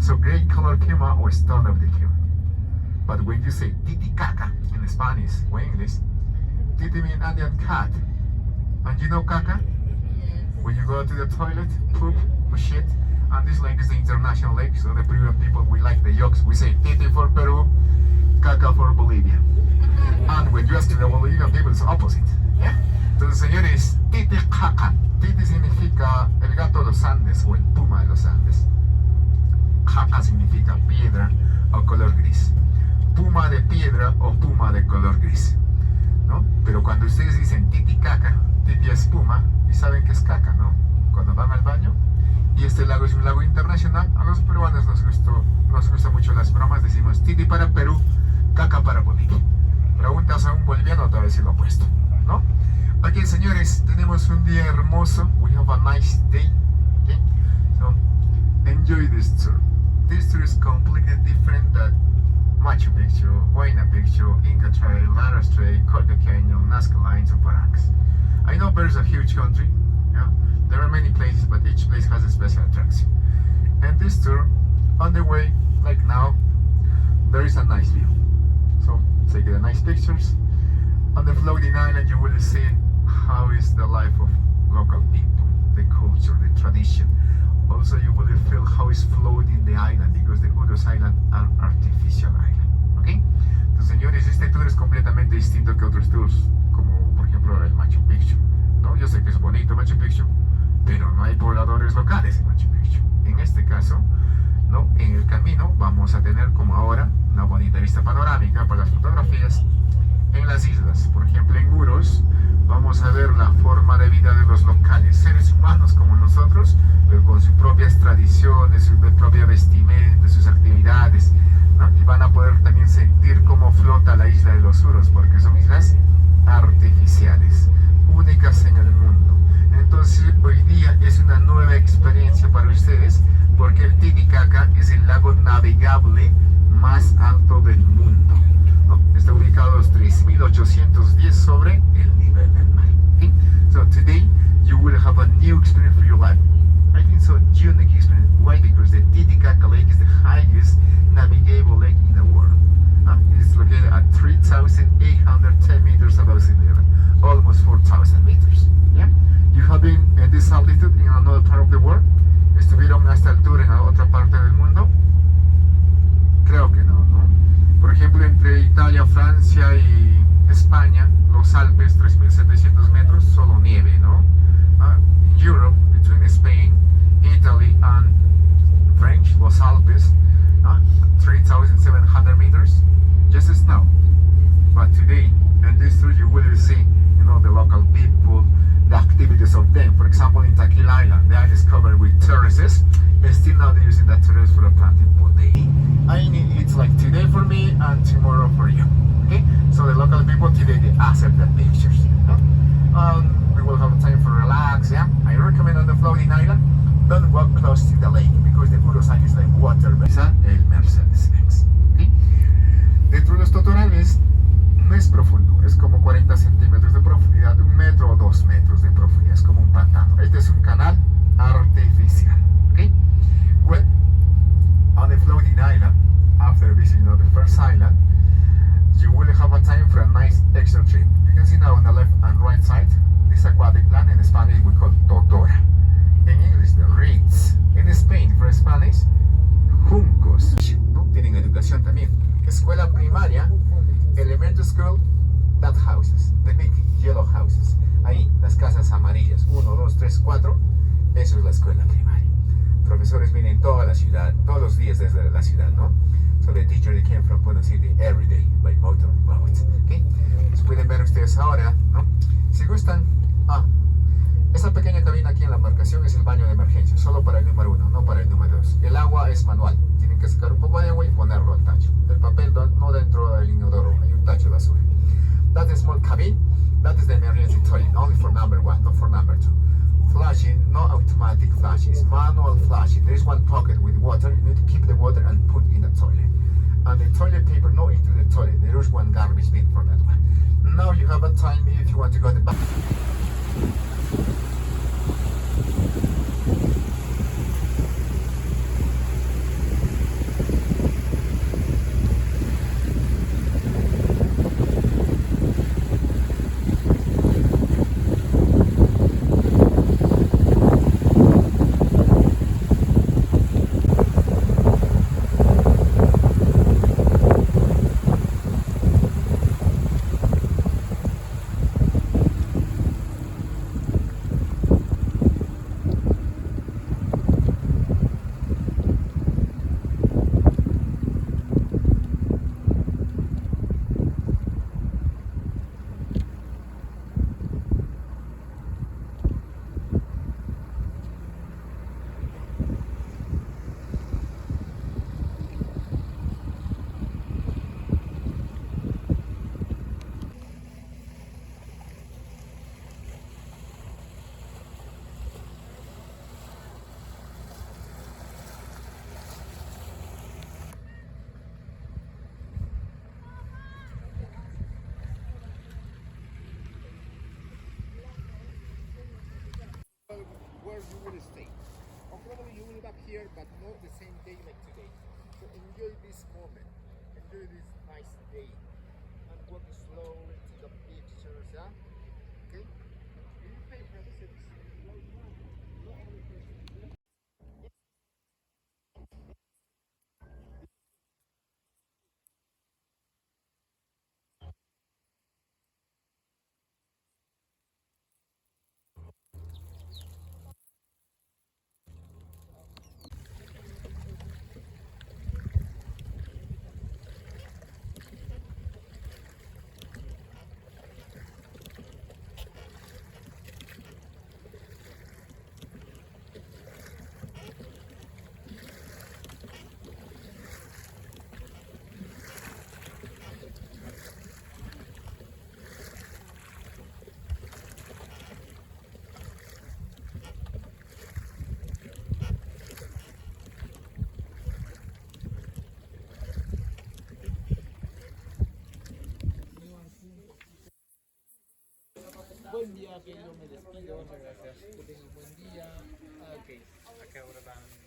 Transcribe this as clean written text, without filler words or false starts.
So gray color puma or stone of the puma. But when you say Titicaca in Spanish or English, Titi means Indian cat. And you know caca? When you go to the toilet, poop or shit, and this lake is the international lake, so the Peruvian people, we like the yokes. We say Titi for Peru, caca for Bolivia. And when you ask the Bolivian people, it's opposite. ¿Yeah? Entonces, señores, Titicaca. Titi significa el gato de los Andes o el puma de los Andes. Caca significa piedra o color gris. Puma de piedra o puma de color gris, ¿no? Pero cuando ustedes dicen Titicaca, Titi es puma y saben que es caca, ¿no? Cuando van al baño. Y este lago es un lago internacional. A los peruanos nos gustan mucho las bromas. Decimos Titi para Perú, caca para Bolivia. Preguntas a un boliviano, te va a decir lo opuesto, ¿no? Ok, señores, tenemos un día hermoso. We have a nice day. Okay? So, enjoy this tour. This tour is completely different than Machu Picchu, Huayna Picchu, Inca Trail, Laras Trail, Colca Canyon, Nazca Lines, or Paracas. I know Peru is a huge country. Yeah? There are many places, but each place has a special attraction. And this tour, on the way, like now, there is a nice view. So take the nice pictures. On the floating island, you will see how is the life of local people, the culture, the tradition. Also, you will feel how is floating the island, because the Uros Island are artificial island. ¿Ok? Entonces, señores, este tour es completamente distinto que otros tours, como por ejemplo el Machu Picchu, ¿no? Yo sé que es bonito Machu Picchu, pero no hay pobladores locales en Machu Picchu. En este caso, ¿no? En el camino vamos a tener, como ahora, una bonita vista panorámica para las fotografías en las islas. Por ejemplo, en Uros vamos a ver la forma de vida de los locales, seres humanos como nosotros, pero con sus propias tradiciones, su propia vestimenta, sus actividades, ¿no? Y van a poder también sentir cómo flota la isla de los Uros, porque son islas artificiales, únicas en el mundo. Entonces, hoy día es una nueva experiencia para ustedes, porque el Titicaca es el lago navegable más alto del mundo, ¿no? Está ubicado a los 3,810 sobre el nivel del mar. Okay? So today you will have a new experience for your life. I think so unique experience. Why? Because the Titicaca Lake is the highest navigable lake in the world. It's located at 3,810 meters above sea level, almost 4,000 meters. Yeah? You have been at this altitude in another part of the world? ¿Estuvieron a esta altura en otra parte del mundo? Creo que no, ¿no? Por ejemplo, entre Italia, Francia y España, los Alpes, 3,700 metros, solo nieve, ¿no? In Europe, between Spain, Italy and French, los Alpes, 3,700 meters, just snow. But today, in this tour, you will see, the local people, the activities of them. For example, in Taquile Island, the island is covered with terraces, and still now they're using that terrace for a planting day. It's like today for me and tomorrow for you. Okay? So the local people today, they accept the pictures. We will have time for relax. Yeah? I recommend on the floating island, don't walk close to the lake, because the Uros Island is like water. El Mercedes-Benz. Okay? Dentro de los totorales no es profundo, es como 40 centímetros de profundidad, 1 metro o 2 metros de profundidad, es como un pantano. Este es un canal artificial. Okay? Well, on the floating island, after visiting the first island, you will have a time for a nice extra trip. You can see now on the left and right side, this aquatic plant. In Spanish we call totora. In English, the reeds. In Spain, for Spanish, juncos. ¿No? Tienen educación también. Escuela primaria, elementary school, that houses, the big yellow houses. Ahí, las casas amarillas, 1, 2, 3, 4. Eso es la escuela primaria. Profesores vienen toda la ciudad, todos los días desde la ciudad, ¿no? So the teacher they came from Puno City every day by motorboat. Okay? Pues pueden ver ustedes ahora, ¿no? Si gustan, esa pequeña cabina aquí en la embarcación es el baño de emergencia, solo para el número 1, no para el número 2. El agua es manual, tienen que sacar un poco de agua y ponerlo al tacho. El papel no dentro del inodoro, hay un tacho de basura. That is small cabin, that is the emergency toilet, only for number 1, not for number 2. Flushing, no automatic flushing, it's manual flushing. There is one pocket with water, you need to keep the water and put in the toilet. And the toilet paper, no into the toilet, there is one garbage bin for that one. Now you have a time if you want to go to the back. will stay. Or probably you will back here, but not the same day like today. So enjoy this moment. Enjoy this nice day. And walk slowly to the pictures, yeah? Okay? Do you pay for this? Buen día, que yo me despido, muchas gracias, que tengan un buen día. Ok, acá ahora van